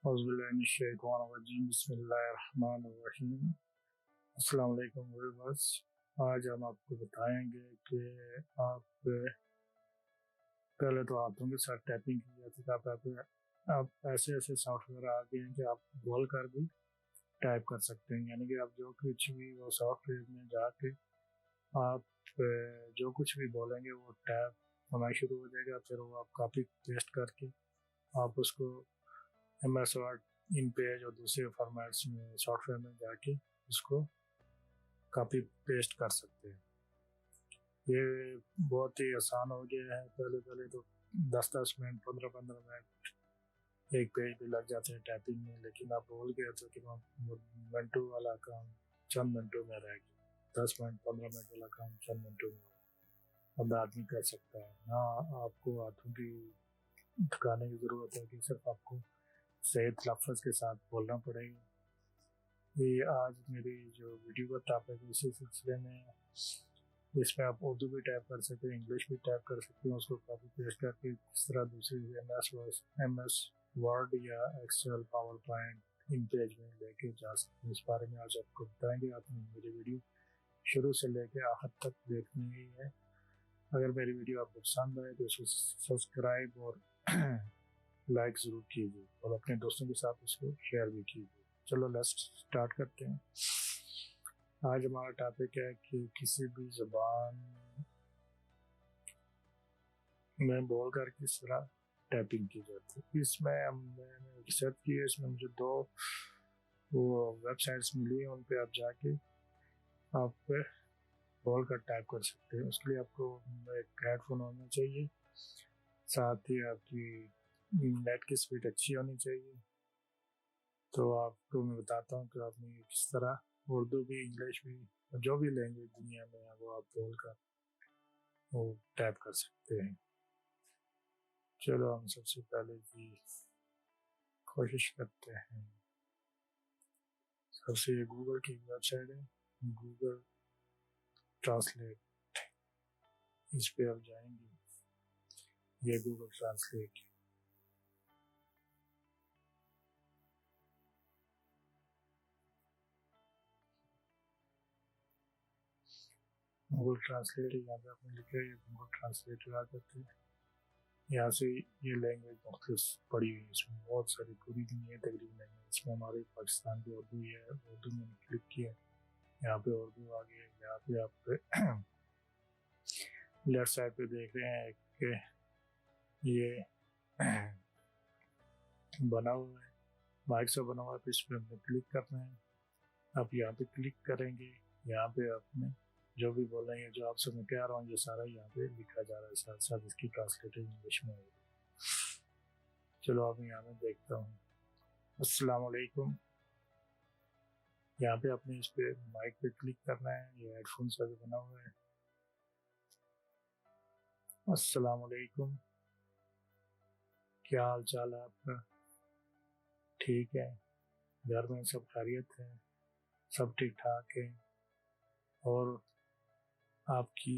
اعوذ باللہ من الشیطان الرجیم بسم اللہ الرحمن الرحیم۔ السلام علیکم ویورز، آج ہم آپ کو بتائیں گے کہ آپ پہلے تو ہاتھوں کے ساتھ ٹائپنگ کی جاتی تھی، آپ ایسے سافٹ ویئر آ گئے ہیں کہ آپ بول کر بھی ٹائپ کر سکتے ہیں، یعنی کہ آپ جو کچھ بھی وہ سافٹ ویئر میں جا کے آپ جو کچھ بھی بولیں گے وہ ٹائپ ہونا شروع ہو جائے گا، پھر وہ آپ کاپی پیسٹ کر کے آپ اس کو MS ورڈ، ان پیج اور دوسرے فارمیٹس میں سافٹ ویئر میں جا کے اس کو کاپی پیسٹ کر سکتے ہیں۔ یہ بہت ہی آسان ہو گیا ہے، پہلے تو 10 منٹ 15 منٹ ایک پیج بھی لگ جاتے ہیں ٹائپنگ میں، لیکن آپ بول گئے تو کہ منٹوں والا کام چند منٹوں میں رہ گیا، 10 منٹ 15 منٹ والا کام چند منٹوں میں اب آدمی کر سکتا ہے۔ نہ آپ کو ہاتھوں کی ٹھکانے کی ضرورت ہے کہ صرف آپ کو صحیح تلفظ کے ساتھ بولنا پڑے گا۔ یہ آج میری جو ویڈیو کا ٹاپک ہے اسی سلسلے میں ہے۔ اس میں آپ اردو بھی ٹائپ کر سکتے ہیں، انگلش بھی ٹائپ کر سکتے ہیں، اس کو کاپی پیسٹ کر کے کس طرح دوسری MS ورڈ یا Excel PowerPoint InPage میں لے کے جا سکتے ہیں، اس بارے میں آج آپ کو بتائیں گے۔ آپ نے میری ویڈیو شروع سے لے کے آخر تک دیکھنی ہی ہے۔ اگر میری ویڈیو آپ کو پسند آئے تو اس کو سبسکرائب اور لائک ضرور کیجیے اور اپنے دوستوں کے ساتھ اس کو شیئر بھی کیجیے۔ چلو لیٹس سٹارٹ کرتے ہیں۔ آج ہمارا ٹاپک ہے کہ کسی بھی زبان میں بول کر کس طرح ٹائپنگ کی جاتی ہے۔ اس میں میں نے ریسرچ کی ہے، اس میں مجھے 2 ویب سائٹس ملی ہیں، ان پہ آپ جا کے آپ بول کر ٹائپ کر سکتے ہیں۔ اس کے لیے آپ کو ایک ہیڈ فون ہونا چاہیے، ساتھ ہی آپ کی نیٹ کی سپیڈ اچھی ہونی چاہیے۔ تو آپ کو میں بتاتا ہوں کہ آپ نے کس طرح اردو بھی انگلش بھی جو بھی لینگویج دنیا میں ہے وہ آپ بول کر وہ ٹائپ کر سکتے ہیں۔ چلو ہم سب سے پہلے کی کوشش کرتے ہیں۔ سب سے یہ گوگل کی ویب سائٹ ہے، گوگل ٹرانسلیٹ، اس پہ آپ جائیں گے، یہ گوگل ٹرانسلیٹ ہے۔ گوگل ٹرانسلیٹ یہاں پہ آپ نے لکھا ہے، یہ گوگل ٹرانسلیٹ آ جاتے ہیں۔ یہاں سے یہ لینگویج مختلف پڑی ہوئی ہے، اس میں بہت ساری پوری دنیا تقریباً لینگویج، اس میں ہمارے پاکستان کی اردو ہی ہے، اردو میں نے کلک کیا، یہاں پہ اردو آ گیا۔ یہاں پہ آپ لیفٹ سائڈ پہ دیکھ رہے ہیں کہ یہ بنا ہوا ہے، مائک سے بنا ہوا ہے، اس پہ ہم نے کلک کرنا ہے۔ آپ یہاں پہ کلک کریں گے، یہاں پہ آپ نے جو بھی بول رہے ہیں، جو آپ سے میں کہہ رہا ہوں، یہ سارا یہاں پہ لکھا جا رہا ہے، ساتھ ساتھ اس کی ٹرانسلیٹ انگلش میں ہوگی۔ چلو اب یہاں میں دیکھتا ہوں۔ السلام علیکم، یہاں پہ آپ نے اس پہ مائک پہ کلک کرنا ہے، یہ ہیڈ فون سے بنا ہوا ہے۔ السلام علیکم، کیا حال چال ہے آپ کا؟ ٹھیک ہے، گھر میں سب خیریت ہے، سب ٹھیک ٹھاک ہے؟ اور آپ کی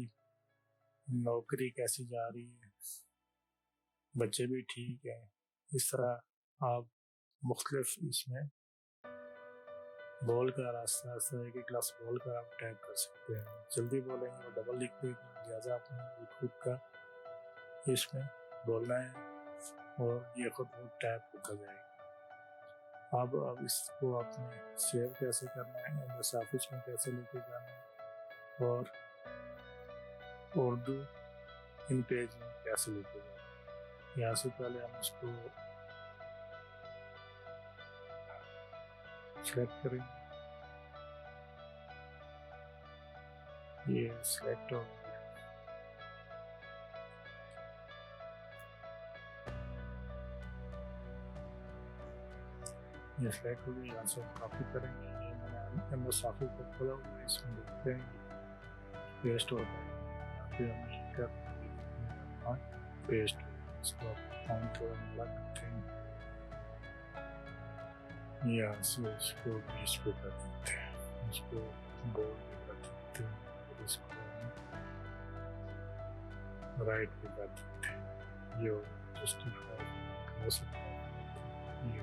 نوکری کیسی جا رہی ہے؟ بچے بھی ٹھیک ہیں؟ اس طرح آپ مختلف اس میں بول کر آہستہ آہستہ ایک ایک لفظ بول کر آپ ٹائپ کر سکتے ہیں۔ جلدی بولیں گے وہ ڈبل لکھ دے گا، لہٰذا آپ نے خود کا اس میں بولنا ہے اور یہ خود ٹائپ ہوتا جائے گا۔ اب اس کو آپ نے سیو کیسے کرنا ہے، مسافش میں کیسے لے کے جانا ہے، اور اردو ان پیج میں کیسے لے کے جانا ہے۔ یہاں سے پہلے ہم اس کو سلیکٹ کریں، یہ سلیکٹ ہو گیا۔ یہ سلیکٹ ہو گیا، یہاں سے ہم کاپی کریں گے۔ یہ میں نے MS آفس کو کھولا ہوا ہے، اس میں دیکھتے ہیں پیسٹ ہوتا ہے، یہاں پہ ہم یہ کرنا پیسٹ ہو گیا۔ اس کو آپ فون تھوڑا ملا کرتے ہیں، یہاں سے اس کو 20 پہ کر دیتے ہیں، اس کو بورڈ پہ کر دیتے ہیں، اور اس کو رائٹ پہ کر دیتے ہیں۔ یہ جسٹیفائی ہو سکتا ہے، یہ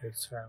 9187,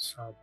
7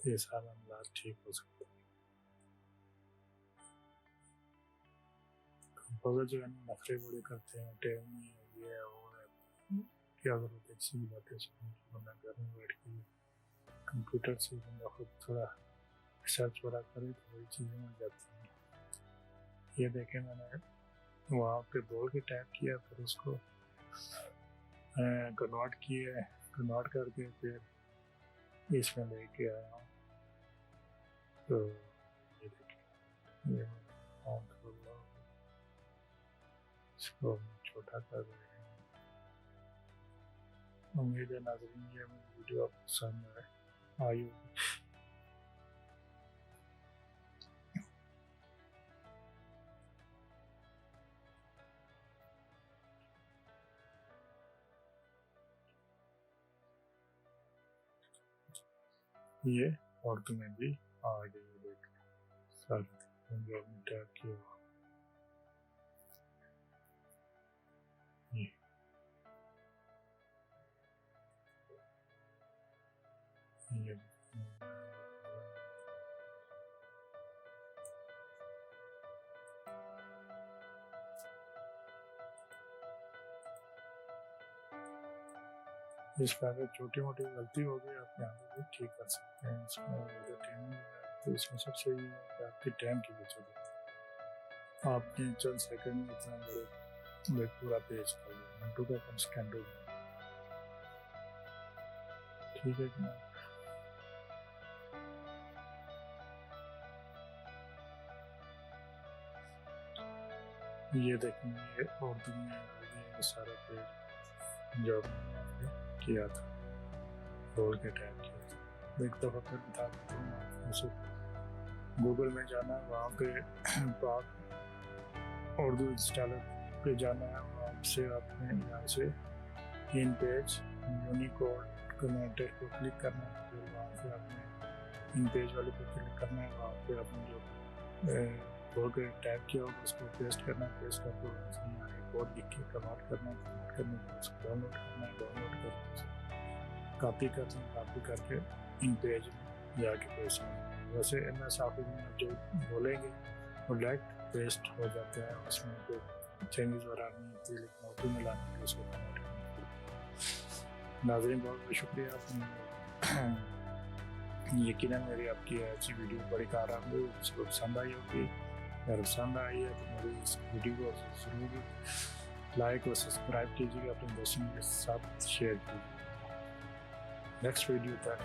تو یہ سارے معاملات ٹھیک ہو سکتے ہیں. کمپوزر جو ہے نخرے بڑے کرتے ہیں، ٹائم نہیں ہے، یہ ہے وہ ہے، کیا ضرورت ہے کسی بھی باتیں سننے کی. بندہ گھر میں بیٹھ کے کمپیوٹر سے بندہ خود تھوڑا ریسرچ وغیرہ کرے تو وہی چیزیں مل جاتی ہیں. یہ دیکھیں میں نے وہاں پہ بول کے ٹائپ کیا، پھر اس کو کنورٹ کیا، کنورٹ کر کے پھر اس میں لے کے آیا ہوں. تو یہ دیکھیں یہ فونٹ اس کو چھوٹا کر رہے ہیں. امید ہے ناظرین یہ میری ویڈیو آپ کو پسند آئی ہوگی. یہ اردو میں بھی آ گئی دیکھ سر جو نے ٹیپ کیا یہ اس میں اگر چھوٹی موٹی غلطی ہوگی آپ یہاں پہ بھی ٹھیک کر سکتے ہیں. اس میں ٹائم تو اس میں سب سے یہ ہے کہ آپ کی ٹائم کی بچت ہے. آپ نے چند سیکنڈ میں اتنا بڑے پورا پیج کر لیا، منٹو کا کم سیکنڈ ہو گیا. ٹھیک ہے جناب. یہ دیکھیں یہ اردو میں یہ سارا پیج جو کیا تھا رول کے ٹائپ کیا تھا. ایک دفعہ پھر بتا دیتا ہوں آپ کو. گوگل میں جانا ہے، وہاں پہ پاک اردو انسٹالر پہ جانا ہے. وہاں سے آپ نے یہاں سے ان پیج یونیکوڈ کنورٹر کو کلک کرنا ہے. پھر وہاں سے آپ نے ان پیج والے پہ کلک کرنا ہے. وہاں پہ آپ نے جو بول کے ٹائپ کیا ہوگا اس کو پیسٹ کرنا ہے. پیسٹ کر کے وہاں سے یہاں کوڈ لکھ کے کنورٹ کرنا ہے. کنورٹ کرنے کے بعد اس کو ڈاؤن لوڈ کرنا ہے. ڈاؤن لوڈ کر کے کاپی کرنا ہے. کاپی کر کے ان پیج میں جا کے پیسٹ کرنا ہے. ویسے ایم ایس آفس میں آپ جو بولیں گے وہ ڈائریکٹ پیسٹ ہو جاتا ہے، اس میں کوئی چینجز وغیرہ نہیں ہوتی. لیکن اردو میں لانے کے اس کو کنورٹ کرنا پڑتا. ناظرین بہت بہت شکریہ. آپ نے یقیناً میری آپ کی اچھی ویڈیو بڑی کارآمد ہوئی، اس کو پسند آئی ہوگی. اگر پسند آئی ہے تو میری اس ویڈیو کو ضرور لائک اور سبسکرائب کیجیے گا، اپنے دوستوں کے ساتھ شیئر کیجیے گا. نیکسٹ ویڈیو تک